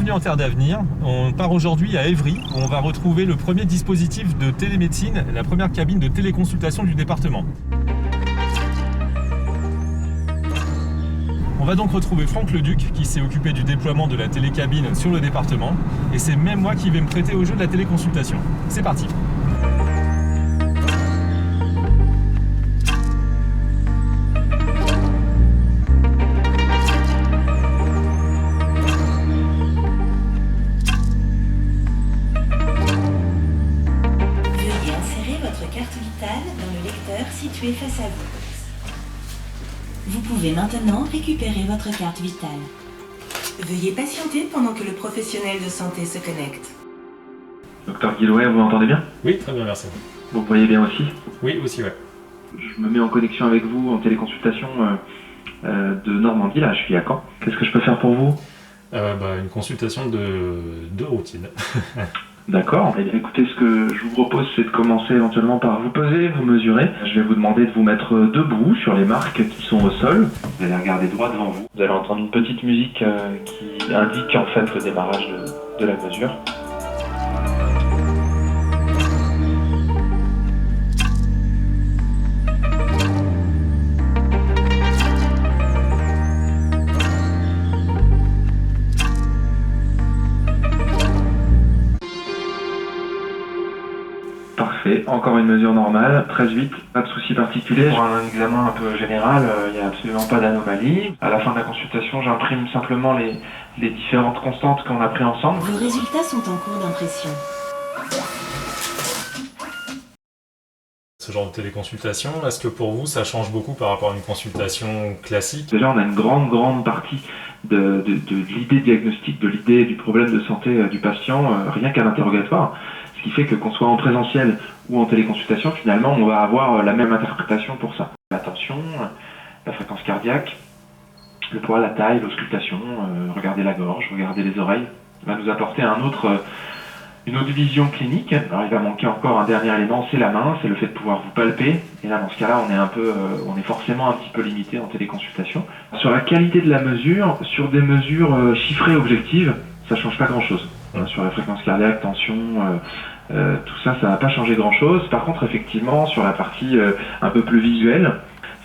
bienvenue en Terre d'Avenir. On part aujourd'hui à Évry où on va retrouver le premier dispositif de télémédecine, la première cabine de téléconsultation du département. On va donc retrouver Franck Leduc qui s'est occupé du déploiement de la télécabine sur le département et c'est même moi qui vais me prêter au jeu de la téléconsultation. C'est parti! Dans le lecteur situé face à vous. Vous pouvez maintenant récupérer votre carte vitale. Veuillez patienter pendant que le professionnel de santé se connecte. Docteur Guillouet, vous m'entendez bien? Oui, très bien, merci. Vous me voyez bien aussi? Oui, aussi, ouais. Je me mets en connexion avec vous en téléconsultation de Normandie, là, je suis à Caen. Qu'est-ce que je peux faire pour vous? Une consultation de routine. D'accord. Eh bien, écoutez, ce que je vous propose, c'est de commencer éventuellement par vous peser, vous mesurer. Je vais vous demander de vous mettre debout sur les marques qui sont au sol. Vous allez regarder droit devant vous. Vous allez entendre une petite musique qui indique en fait le démarrage de la mesure. Parfait, encore une mesure normale, 13,8, pas de souci particulier. Pour un examen un peu général, il n'y a absolument pas d'anomalie. À la fin de la consultation, j'imprime simplement les différentes constantes qu'on a prises ensemble. Vos résultats sont en cours d'impression. Ce genre de téléconsultation, est-ce que pour vous ça change beaucoup par rapport à une consultation classique? Déjà, on a une grande partie de l'idée diagnostique, de l'idée du problème de santé du patient, rien qu'à l'interrogatoire. Ce qui fait que qu'on soit en présentiel ou en téléconsultation, finalement, on va avoir la même interprétation pour ça. La tension, la fréquence cardiaque, le poids, la taille, l'auscultation, regarder la gorge, regarder les oreilles, va nous apporter une autre vision clinique. Alors il va manquer encore un dernier élément, c'est la main, c'est le fait de pouvoir vous palper. Et là, dans ce cas-là, on est forcément un petit peu limité en téléconsultation. Sur la qualité de la mesure, sur des mesures chiffrées objectives, ça change pas grand-chose. Sur la fréquence cardiaque, tension, tout ça, ça va pas changer grand-chose. Par contre, effectivement, sur la partie un peu plus visuelle,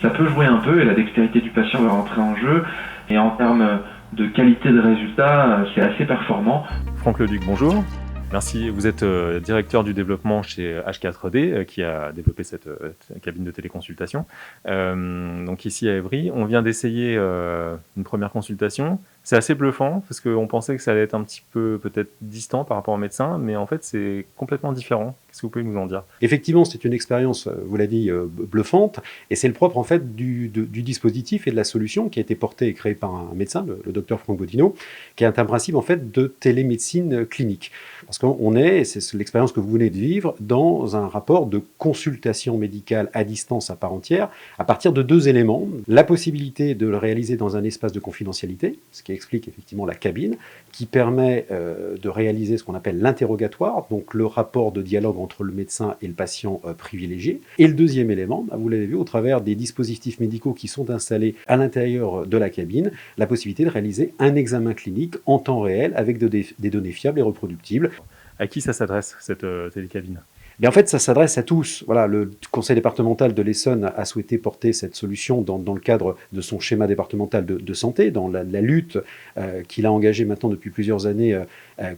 ça peut jouer un peu et la dextérité du patient va rentrer en jeu. Et en termes de qualité de résultat, c'est assez performant. Franck Leduc, bonjour. Merci, vous êtes directeur du développement chez H4D qui a développé cette cabine de téléconsultation. Donc ici à Évry, on vient d'essayer une première consultation. C'est assez bluffant parce qu'on pensait que ça allait être un petit peu peut-être distant par rapport au médecin, mais en fait c'est complètement différent. Qu'est-ce que vous pouvez nous en dire? Effectivement, c'est une expérience, vous l'avez dit, bluffante, et c'est le propre en fait du dispositif et de la solution qui a été portée et créée par un médecin, le docteur Franck Bodino, qui est un principe en fait de télémédecine clinique. Parce qu'on est, et c'est l'expérience que vous venez de vivre, dans un rapport de consultation médicale à distance à part entière, à partir de deux éléments. La possibilité de le réaliser dans un espace de confidentialité, ce qui explique effectivement la cabine, qui permet de réaliser ce qu'on appelle l'interrogatoire, donc le rapport de dialogue entre le médecin et le patient privilégié. Et le deuxième élément, vous l'avez vu, au travers des dispositifs médicaux qui sont installés à l'intérieur de la cabine, la possibilité de réaliser un examen clinique en temps réel avec des données fiables et reproductibles. À qui ça s'adresse, cette télécabine? Mais en fait, ça s'adresse à tous. Voilà, le conseil départemental de l'Essonne a souhaité porter cette solution dans le cadre de son schéma départemental de santé, dans la lutte qu'il a engagée maintenant depuis plusieurs années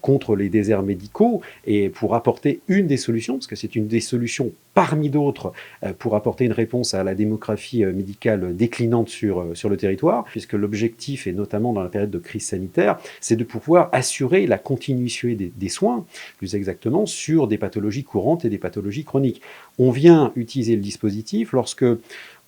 contre les déserts médicaux, et pour apporter une des solutions, parce que c'est une des solutions parmi d'autres, pour apporter une réponse à la démographie médicale déclinante sur le territoire, puisque l'objectif, et notamment dans la période de crise sanitaire, c'est de pouvoir assurer la continuité des soins, plus exactement, sur des pathologies courantes et des pathologies chroniques. On vient utiliser le dispositif lorsque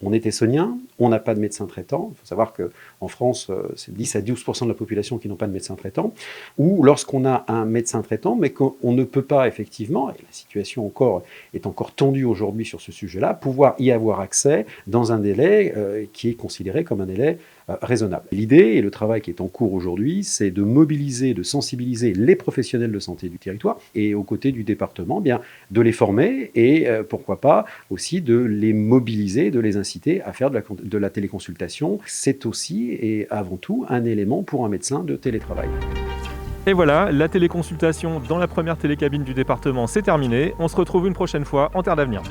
on est essonien, on n'a pas de médecin traitant. Il faut savoir qu'en France, c'est 10 à 12% de la population qui n'ont pas de médecin traitant. Ou lorsqu'on a un médecin traitant, mais qu'on ne peut pas effectivement, et la situation est encore tendue aujourd'hui sur ce sujet-là, pouvoir y avoir accès dans un délai qui est considéré comme un délai raisonnable. L'idée et le travail qui est en cours aujourd'hui, c'est de mobiliser, de sensibiliser les professionnels de santé du territoire et aux côtés du département, bien de les former et pourquoi pas aussi de les mobiliser, de les inciter à faire de la téléconsultation. C'est aussi et avant tout un élément pour un médecin de télétravail. Et voilà, la téléconsultation dans la première télécabine du département, c'est terminé. On se retrouve une prochaine fois en Terre d'avenir.